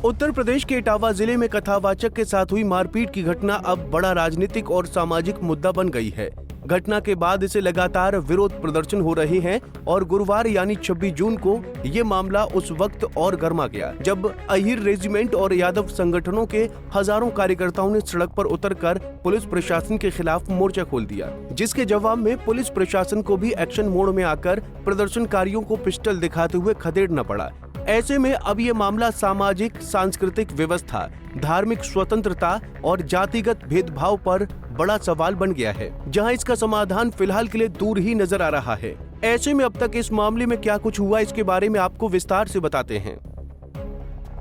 उत्तर प्रदेश के इटावा जिले में कथावाचक के साथ हुई मारपीट की घटना अब बड़ा राजनीतिक और सामाजिक मुद्दा बन गई है। घटना के बाद इसे लगातार विरोध प्रदर्शन हो रहे हैं और गुरुवार यानी 26 जून को ये मामला उस वक्त और गर्मा गया जब अहिर रेजिमेंट और यादव संगठनों के हजारों कार्यकर्ताओं ने सड़क पर उतरकर पुलिस प्रशासन के खिलाफ मोर्चा खोल दिया, जिसके जवाब में पुलिस प्रशासन को भी एक्शन मोड में आकर प्रदर्शनकारियों को पिस्टल दिखाते हुए खदेड़ना पड़ा। ऐसे में अब ये मामला सामाजिक, सांस्कृतिक व्यवस्था, धार्मिक स्वतंत्रता और जातिगत भेदभाव पर बड़ा सवाल बन गया है, जहां इसका समाधान फिलहाल के लिए दूर ही नजर आ रहा है। ऐसे में अब तक इस मामले में क्या कुछ हुआ, इसके बारे में आपको विस्तार से बताते हैं।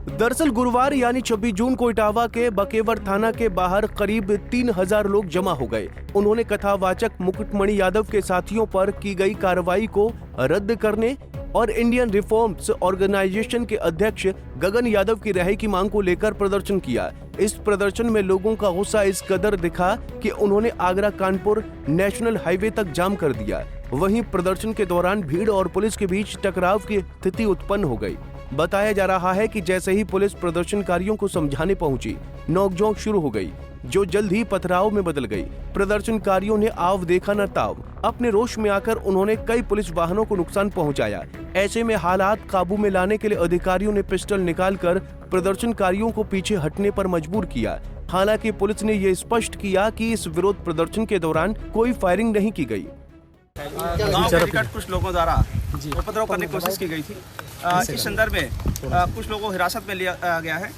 दरअसल गुरुवार यानी 26 जून को इटावा के बकेवर थाना के बाहर करीब 3000 लोग जमा हो गए। उन्होंने कथावाचक मुकुटमणि यादव के साथियों पर की गई कार्रवाई को रद्द करने और इंडियन रिफॉर्म्स ऑर्गेनाइजेशन के अध्यक्ष गगन यादव की रिहाई की मांग को लेकर प्रदर्शन किया। इस प्रदर्शन में लोगों का गुस्सा इस कदर दिखा कि उन्होंने आगरा कानपुर नेशनल हाईवे तक जाम कर दिया। वहीं प्रदर्शन के दौरान भीड़ और पुलिस के बीच टकराव की स्थिति उत्पन्न हो गई। बताया जा रहा है कि जैसे ही पुलिस प्रदर्शनकारियों को समझाने पहुंची, नोकझोंक शुरू हो गई, जो जल्द ही पथराव में बदल गई। प्रदर्शनकारियों ने आव देखा न ताव, अपने रोष में आकर उन्होंने कई पुलिस वाहनों को नुकसान पहुंचाया। ऐसे में हालात काबू में लाने के लिए अधिकारियों ने पिस्टल निकालकर प्रदर्शनकारियों को पीछे हटने पर मजबूर किया। हालांकि पुलिस ने ये स्पष्ट किया कि इस विरोध प्रदर्शन के दौरान कोई फायरिंग नहीं की गई। गांव के निकट कुछ लोगों द्वारा उपद्रव करने की कोशिश की गई थी। इस संदर्भ में कुछ लोगों को हिरासत में लिया गया है।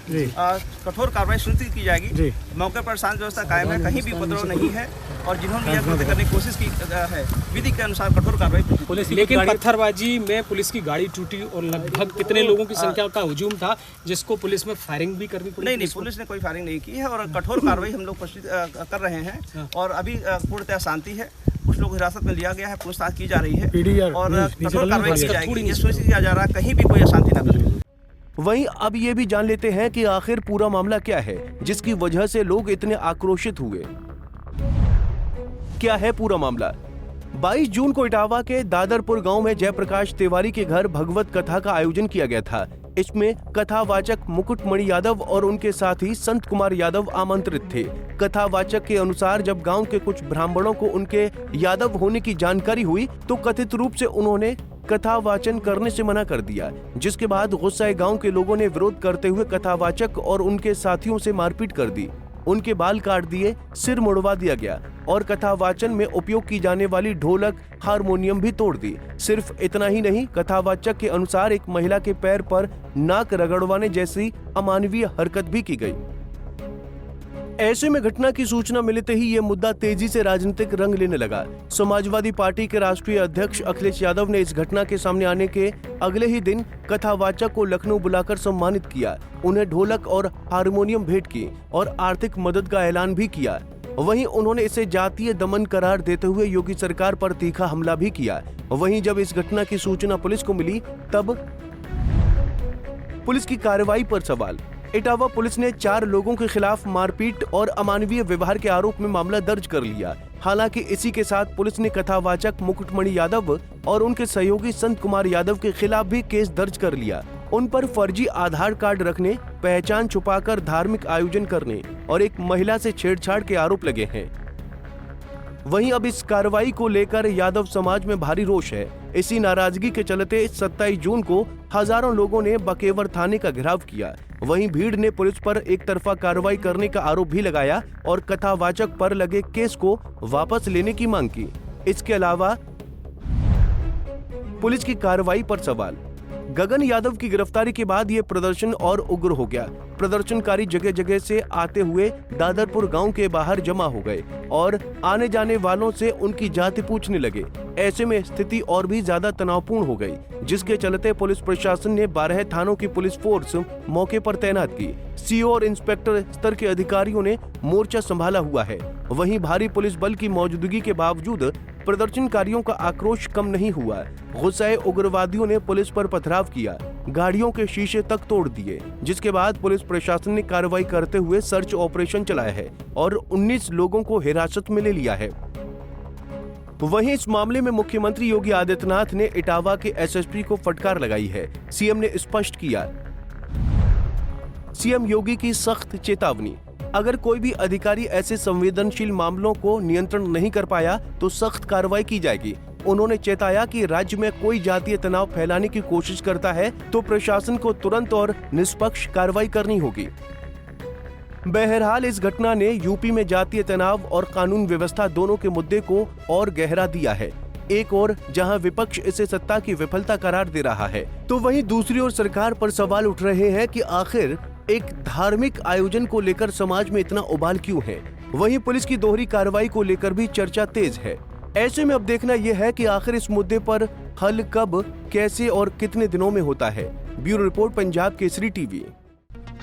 कठोर कार्रवाई सुनिश्चित की जाएगी। मौके पर शांति व्यवस्था कायम है, कहीं भी उपद्रव नहीं है और जिन्होंने यह कृत्य करने की कोशिश की है, विधि के अनुसार कठोर कार्रवाई पुलिस। लेकिन पत्थरबाजी में पुलिस की गाड़ी टूटी और लगभग कितने लोगों की संख्या का हुजूम था जिसको पुलिस में फायरिंग भी करनी पड़ी? नहीं, पुलिस ने कोई फायरिंग नहीं की है और कठोर कार्रवाई हम लोग कर रहे हैं और अभी पूर्णतः शांति है। कुछ लोग हिरासत में लिया गया है, पूछताछ की जा रही है और कठोर कार्रवाई की जाएगी। ये सुनिश्चित किया जा रहा है कहीं भी कोई अशांति न फैले। वहीं अब ये भी जान लेते हैं कि आखिर पूरा मामला क्या है जिसकी वजह से लोग इतने आक्रोशित हुए। क्या है पूरा मामला? 22 जून को इटावा के दादरपुर गांव में जयप्रकाश तिवारी के घर भगवत कथा का आयोजन किया गया था। इसमें कथावाचक मुकुटमणि यादव और उनके साथी संत कुमार यादव आमंत्रित थे। कथावाचक के अनुसार जब गांव के कुछ ब्राह्मणों को उनके यादव होने की जानकारी हुई तो कथित रूप से उन्होंने कथावाचन करने से मना कर दिया, जिसके बाद गुस्साए गांव के लोगों ने विरोध करते हुए कथावाचक और उनके साथियों से मारपीट कर दी। उनके बाल काट दिए, सिर मुड़वा दिया गया और कथावाचन में उपयोग की जाने वाली ढोलक, हारमोनियम भी तोड़ दी। सिर्फ इतना ही नहीं, कथावाचक के अनुसार एक महिला के पैर पर नाक रगड़वाने जैसी अमानवीय हरकत भी की गई। ऐसे में घटना की सूचना मिलते ही ये मुद्दा तेजी से राजनीतिक रंग लेने लगा। समाजवादी पार्टी के राष्ट्रीय अध्यक्ष अखिलेश यादव ने इस घटना के सामने आने के अगले ही दिन कथावाचक को लखनऊ बुलाकर सम्मानित किया, उन्हें ढोलक और हारमोनियम भेंट की और आर्थिक मदद का ऐलान भी किया। वहीं उन्होंने इसे जातीय दमन करार देते हुए योगी सरकार पर तीखा हमला भी किया। वहीं जब इस घटना की सूचना पुलिस को मिली तब पुलिस की कार्रवाई पर सवाल। इटावा पुलिस ने 4 लोगों के खिलाफ मारपीट और अमानवीय व्यवहार के आरोप में मामला दर्ज कर लिया। हालांकि इसी के साथ पुलिस ने कथावाचक मुकुटमणि यादव और उनके सहयोगी संत कुमार यादव के खिलाफ भी केस दर्ज कर लिया। उन पर फर्जी आधार कार्ड रखने, पहचान छुपाकर धार्मिक आयोजन करने और एक महिला से छेड़छाड़ के आरोप लगे हैं। वहीं अब इस कार्रवाई को लेकर यादव समाज में भारी रोष है। इसी नाराजगी के चलते 27 जून को हजारों लोगों ने बकेवर थाने का घेराव किया। वहीं भीड़ ने पुलिस पर एक तरफा कार्रवाई करने का आरोप भी लगाया और कथावाचक पर लगे केस को वापस लेने की मांग की। इसके अलावा पुलिस की कार्रवाई पर सवाल। गगन यादव की गिरफ्तारी के बाद ये प्रदर्शन और उग्र हो गया। प्रदर्शनकारी जगह जगह से आते हुए दादरपुर गांव के बाहर जमा हो गए और आने जाने वालों से उनकी जाति पूछने लगे। ऐसे में स्थिति और भी ज्यादा तनावपूर्ण हो गई, जिसके चलते पुलिस प्रशासन ने 12 थानों की पुलिस फोर्स मौके पर तैनात की। सीओ और इंस्पेक्टर स्तर के अधिकारियों ने मोर्चा संभाला हुआ है। वहीं भारी पुलिस बल की मौजूदगी के बावजूद प्रदर्शनकारियों का आक्रोश कम नहीं हुआ। गुस्साए उग्रवादियों ने पुलिस पर पथराव किया, गाड़ियों के शीशे तक तोड़ दिए, जिसके बाद पुलिस प्रशासन ने कार्रवाई करते हुए सर्च ऑपरेशन चलाया है और 19 लोगों को हिरासत में ले लिया है। वहीं इस मामले में मुख्यमंत्री योगी आदित्यनाथ ने इटावा के एसएसपी को फटकार लगाई है। सीएम ने स्पष्ट किया, सीएम योगी की सख्त चेतावनी, अगर कोई भी अधिकारी ऐसे संवेदनशील मामलों को नियंत्रण नहीं कर पाया तो सख्त कार्रवाई की जाएगी। उन्होंने चेताया कि राज्य में कोई जातीय तनाव फैलाने की कोशिश करता है तो प्रशासन को तुरंत और निष्पक्ष कार्रवाई करनी होगी। बहरहाल इस घटना ने यूपी में जातीय तनाव और कानून व्यवस्था दोनों के मुद्दे को और गहरा दिया है। एक ओर जहां विपक्ष इसे सत्ता की विफलता करार दे रहा है, तो वहीं दूसरी ओर सरकार पर सवाल उठ रहे हैं कि आखिर एक धार्मिक आयोजन को लेकर समाज में इतना उबाल क्यों है। वहीं पुलिस की दोहरी कार्रवाई को लेकर भी चर्चा तेज है। ऐसे में अब देखना यह है कि आखिर इस मुद्दे पर हल कब, कैसे और कितने दिनों में होता है। Bureau report, Punjab Kesari TV.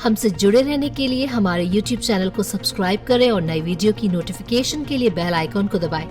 हमसे जुड़े रहने के लिए हमारे YouTube चैनल को सब्सक्राइब करें और नई वीडियो की नोटिफिकेशन के लिए बेल आइकॉन को दबाएं।